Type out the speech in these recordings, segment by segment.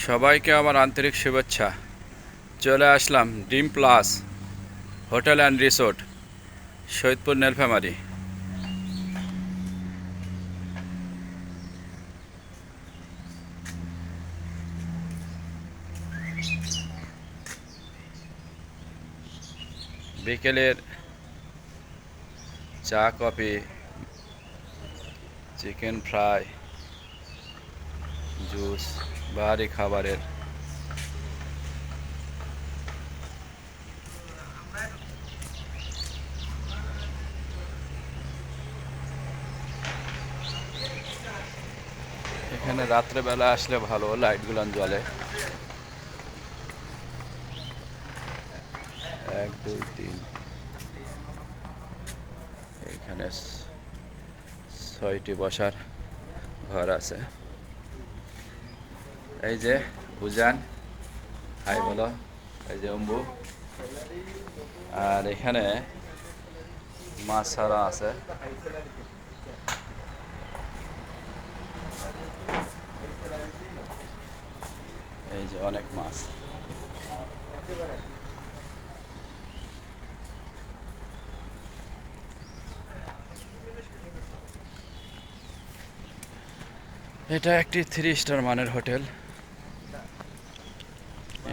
সবাইকে আমার আন্তরিক শুভেচ্ছা। চলে আসলাম dream plus hotel and resort, Saidpur Nilphamari. বিকেলের চা, কফি, চিকেন ফ্রাই, জুস, বাহারি খাবারের এখানে রাত্রেবেলা আসলে ভালো, লাইটগুলো জ্বলে। 1 2 3, এখানে 6টি বসার ঘর আছে। এই যে উজান, হাই বলো। এই যে অম্বু, আর এখানে মাছ ছাড়া আছে। এই যে অনেক মাছ। এটা একটি 3 স্টার মানের হোটেল।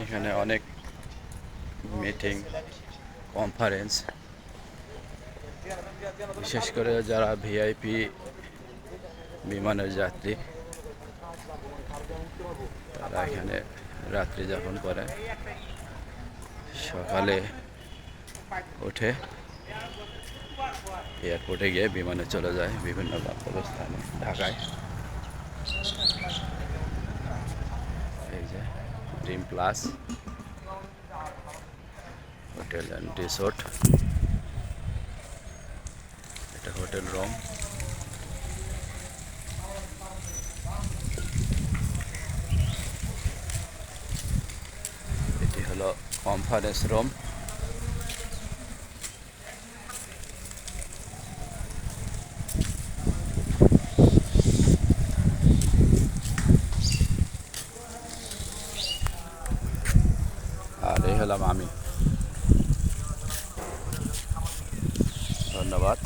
এখানে অনেক মিটিং, কনফারেন্স, বিশেষ করে যারা ভিআইপি বিমানের যাত্রী তারা এখানে রাত্রি যাপন করে। সকালে উঠে এয়ারপোর্টে গিয়ে বিমানে চলে যায় বিভিন্ন গন্তব্যস্থানে ঢাকায়। এই যে dream plus hotel and resort, এটা হোটেল রুম। এটি হলো কনফারেন্স রুম। আর এই হলাম আমি। ধন্যবাদ।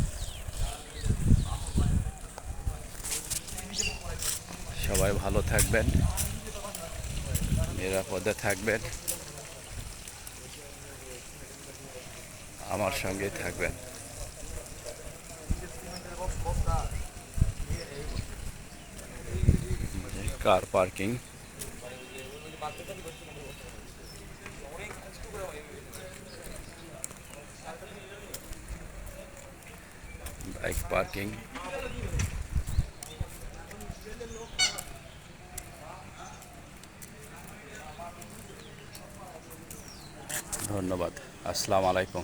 সবাই ভালো থাকবেন, নিরাপদে থাকবেন, আমার সঙ্গেই থাকবেন। Car parking, bike parking. ধন্যবাদ। আসসালামু আলাইকুম।